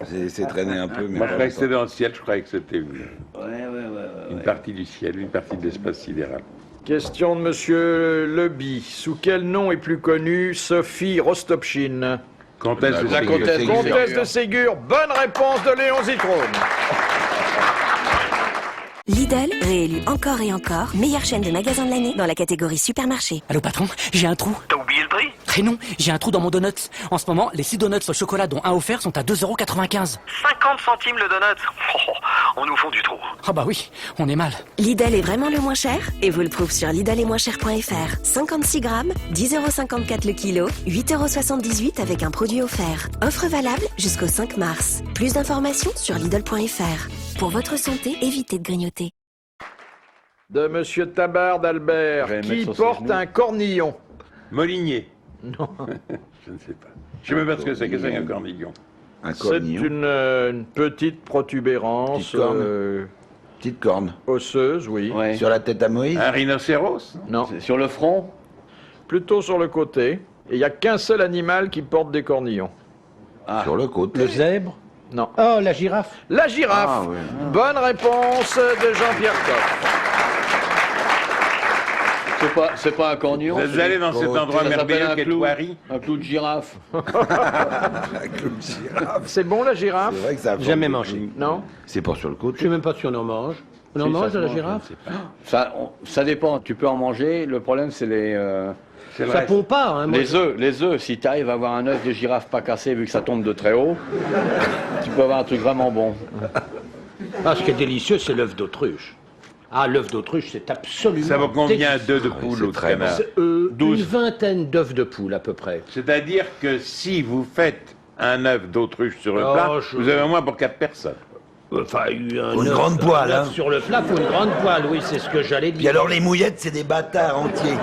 D: j'ai essayé de traîner un peu, mais
E: Moi, je
D: pas
E: croyais que c'était
D: longtemps.
E: dans le ciel, je croyais que c'était une partie du ciel, une partie de l'espace sidéral.
B: Question de monsieur Leby. Sous quel nom est plus connue Sophie Rostopchine?
E: Comtesse de
I: La
E: Ségur.
I: comtesse de
B: Comtesse de Ségur. Bonne réponse de Léon Zitrone.
K: Lidl, réélu encore et encore, meilleure chaîne de magasins de l'année dans la catégorie supermarché.
L: Allô patron, j'ai un trou.
M: T'as oublié le prix?
L: Eh non, j'ai un trou dans mon donut. En ce moment, les 6 donuts au chocolat dont un offert sont à 2,95 €.
M: 50 centimes le donut. Oh, on nous fond du trou.
L: Ah bah oui, on est mal.
K: Lidl est vraiment le moins cher et vous le prouve sur lidletmoincher.fr. 56 grammes, 10,54 € le kilo, 8,78 € avec un produit offert. Offre valable jusqu'au 5 mars. Plus d'informations sur lidl.fr. Pour votre santé, évitez de grignoter.
B: De monsieur Tabar d'Albert,
H: Je vais le
B: qui
H: mettre sur ses
B: porte
H: genoux.
B: un cornillon.
E: Molinier.
B: Non.
E: Je ne sais pas. Je sais même pas ce que c'est qu'un cornillon.
D: Un
B: C'est
D: cornillon.
B: une petite protubérance
D: Petite corne. Petite corne.
B: osseuse, oui.
H: Ouais.
D: Sur la tête à Moïse.
E: Un rhinocéros.
B: Non,
H: C'est sur le front.
B: plutôt sur le côté. Et il n'y a qu'un seul animal qui porte des cornillons.
D: Sur le côté.
C: Le zèbre.
B: Non.
C: Oh, la girafe.
B: La girafe.
D: Ah, oui.
B: Bonne réponse de Jean-Pierre Coff.
H: C'est pas un cornillon.
E: Vous êtes allé dans cet endroit
H: ça s'appelle
E: merveilleux
H: un
E: qu'est
H: clou.
E: Thoiry.
H: Un clou de girafe.
D: Un clou de girafe.
B: C'est bon la girafe?
D: C'est vrai que ça a
C: Jamais
D: forme de
C: mangé.
D: clou.
B: Non.
D: C'est pour sur le
C: Je
D: côté.
C: sais même pas si on en mange. On en
H: Si,
C: mange
H: ça
C: de la
H: se mange,
C: girafe?
H: Ça dépend. Tu peux en manger. Le problème, c'est
E: C'est
C: Ça
E: vrai.
C: pond pas, hein. moi,
H: les œufs. Les œufs. Si tu arrives à avoir un œuf de girafe pas cassé, vu que ça tombe de très haut, tu peux avoir un truc vraiment bon.
C: Ah, ce qui est délicieux, c'est l'œuf d'autruche. Ah, l'œuf d'autruche, c'est absolument.
E: Ça vaut combien
C: délicieux.
E: d'œufs de poule au
D: très
E: canard?
C: C'est,
H: 12.
C: Une vingtaine d'œufs de poule, à peu près.
E: C'est-à-dire que si vous faites un œuf d'autruche sur le
C: Oh,
E: plat,
C: je-
E: vous avez au moins pour 4 personnes.
C: Enfin,
D: Une grande poêle,
C: un œuf
D: hein.
C: sur le plat, faut une grande poêle, oui, c'est ce que j'allais
D: Puis
C: dire.
D: alors les mouillettes, c'est des bâtards entiers.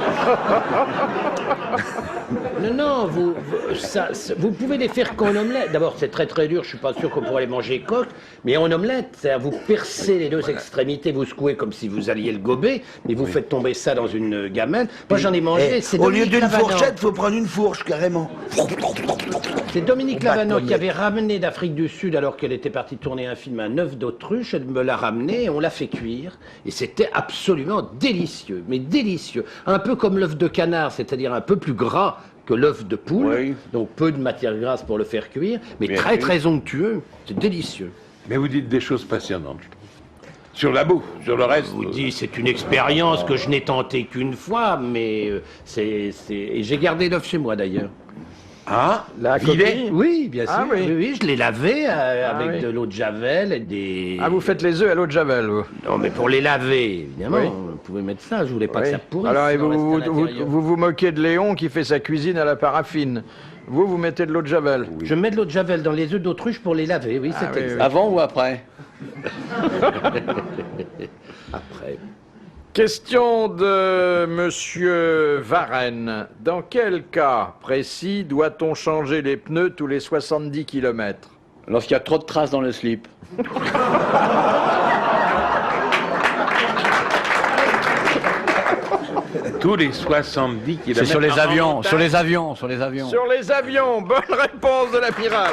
C: Non, vous pouvez les faire qu'en omelette. D'abord, c'est très très dur, je suis pas sûr qu'on pourrait les manger coques, mais en omelette, c'est-à-dire vous percez les deux extrémités, vous secouez comme si vous alliez le gober, mais vous faites tomber ça dans une gamelle. Moi, j'en ai mangé,
D: Eh,
C: c'est
D: au lieu
C: Dominique
D: d'une
C: Lavanant.
D: fourchette, faut prendre une fourche, carrément.
C: C'est Dominique
D: On bat
C: Lavanant
D: ton
C: qui avait ramené d'Afrique du Sud, alors qu'elle était partie tourner un film, un œuf d'autruche. Elle me l'a ramené et on l'a fait cuire. Et c'était absolument délicieux, mais délicieux. Un peu comme l'œuf de canard, c'est-à-dire un peu plus gras que l'œuf de poule.
H: Oui.
C: Donc peu de matière grasse pour le faire cuire, mais
H: Bien
C: très
H: sûr.
C: très onctueux. C'est délicieux.
E: Mais vous dites des choses passionnantes, je trouve. Sur la bouffe, sur le reste.
C: Je vous dis, c'est une expérience que je n'ai tentée qu'une fois, mais et j'ai gardé l'œuf chez moi d'ailleurs.
E: Ah,
B: La
E: filet.
B: coquille.
C: Oui, bien sûr.
B: Ah oui.
C: Oui, je l'ai lavé avec
B: oui.
C: de l'eau de javel et des.
B: Ah, vous faites les œufs à l'eau de Javel, vous.
C: Non, mais pour les laver, évidemment.
B: Oui.
C: Vous pouvez mettre ça. Je voulais pas que
B: Oui.
C: ça pourrisse.
B: Alors, et
C: ça reste à
B: vous
C: l'intérieur.
B: vous moquez de Léon qui fait sa cuisine à la paraffine. Vous mettez de l'eau de Javel.
C: Je mets de l'eau de javel dans les œufs d'autruche pour les laver. Oui, c'est
B: oui,
C: exact.
B: oui.
H: Avant ou après?
C: Après.
B: Question de monsieur Varenne. Dans quel cas précis doit-on changer les pneus tous les 70 km?
H: Lorsqu'il y a trop de traces dans le slip.
E: Tous les 70 km.
H: C'est sur les
E: en
H: avions,
E: montagne.
H: sur les avions, sur les avions.
B: Sur les avions, bonne réponse de l'amiral.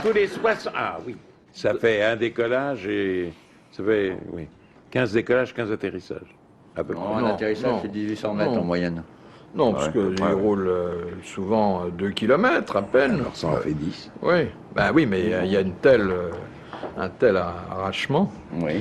E: Tous les 60. Ah oui. Ça fait un décollage et. Ça fait, oui. 15 décollages, 15 atterrissages. À peu près.
H: Un atterrissage, c'est 1800 mètres en moyenne.
B: Non, parce qu'ils roulent souvent 2 km à peine.
E: Alors ça en fait 10.
B: Oui, ben oui, mais il y a un tel arrachement.
H: Oui.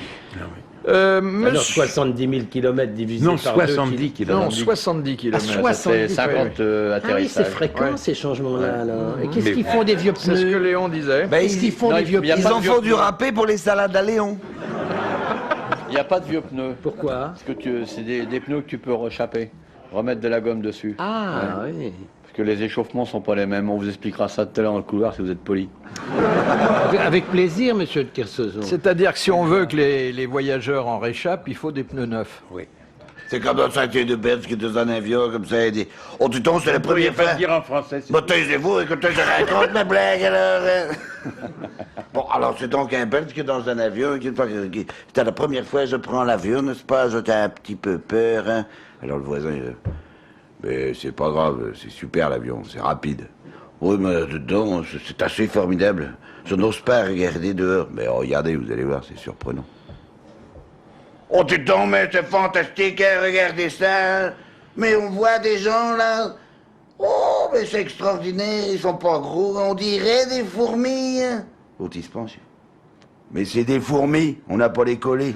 C: Alors,
B: Monsieur...
C: 70 000 km divisé
E: Non,
C: par
E: 70
C: 2
E: km.
B: Non, 70 km.
H: Ça fait 50
C: Ah oui,
H: atterrissages.
C: c'est fréquent ces changements-là. Alors. Et qu'est-ce
E: Mais-
C: qu'ils font des vieux
B: C'est ce que
C: pneus
B: Léon disait.
C: Qu'est-ce qu'ils font des vieux
H: il y a
C: pneus
H: pas
I: Ils
H: de
I: en
H: vieux
I: font du
H: pneus.
I: râpé pour les salades à Léon.
H: Il n'y a pas de vieux pneus.
C: Pourquoi?
H: Parce que c'est des pneus que tu peux rechaper, remettre de la gomme dessus.
C: Ah oui.
H: Parce que les échauffements sont pas les mêmes. On vous expliquera ça tout à l'heure dans le couloir si vous êtes poli.
C: Avec plaisir, monsieur de Kersauzon.
B: C'est-à-dire que si on veut que les voyageurs en réchappent, il faut des pneus neufs.
E: Oui.
I: C'est comme dans le sentier de Berthe qui est dans un avion comme ça et dit oh tu tombes, c'est la
E: Vous pourriez
I: première
E: pas
I: fois.
E: le dire en français.
I: Bah taisez-vous, écoutez, je raconte ma blague alors. Bon, alors c'est donc un Belge qui est dans un avion, c'était la première fois que je prends l'avion, n'est-ce pas? J'étais un petit peu peur. Hein. Alors le voisin, il dit, mais c'est pas grave, c'est super l'avion, c'est rapide. Oui, mais dedans, c'est assez formidable. Je n'ose pas regarder dehors. Mais regardez, vous allez voir, c'est surprenant. Oh, dis donc, mais c'est fantastique, hein, regardez ça. Hein. Mais on voit des gens, là. Oh, mais c'est extraordinaire, ils sont pas gros, on dirait des fourmis. Hein. L'autre, il se penche. Mais c'est des fourmis, on n'a pas les collés.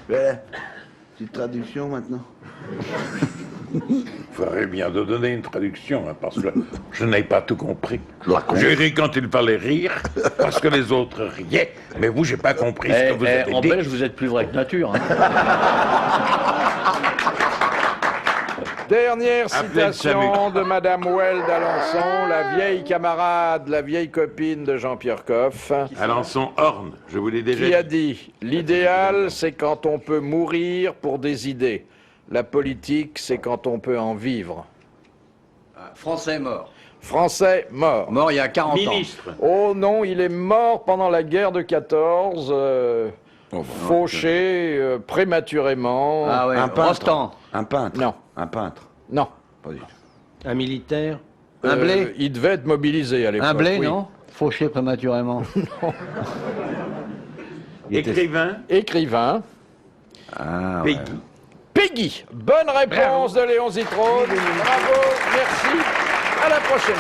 I: Voilà. Petite traduction, maintenant.
E: Il faudrait bien de donner une traduction, hein, parce que je n'ai pas tout compris.
I: La con.
E: J'ai ri quand il fallait rire, parce que les autres riaient, mais vous, j'ai pas compris ce que vous avez
H: en
E: dit.
H: belge, vous êtes plus vrai que nature. Hein.
B: Dernière
E: Appelez le
B: citation de Madame Well d'Alençon, la vieille camarade, la vieille copine de Jean-Pierre Coff,
E: Alençon Horn, je vous l'ai déjà
B: qui a
E: dit.
B: dit « L'idéal, c'est quand on peut mourir pour des idées. La politique, c'est quand on peut en vivre.
H: Français mort. »
B: Français mort.
H: Mort il y a 40
E: Ministre.
B: Oh non, il est mort pendant la guerre de 14, fauché prématurément.
H: ans. Ah ouais,
I: Un peintre.
H: Rostand.
I: Un peintre.
B: Non.
I: Un peintre.
B: Non.
I: Pas du tout.
C: Un militaire?
H: Un blé.
B: Il devait être mobilisé à l'époque.
H: Un blé,
B: oui.
H: non? Fauché prématurément.
E: Écrivain,
B: Écrivain.
I: Ah, ouais.
E: Peggy.
B: Peggy. Bonne réponse de Léon Zitrone. Bravo, merci. À la prochaine.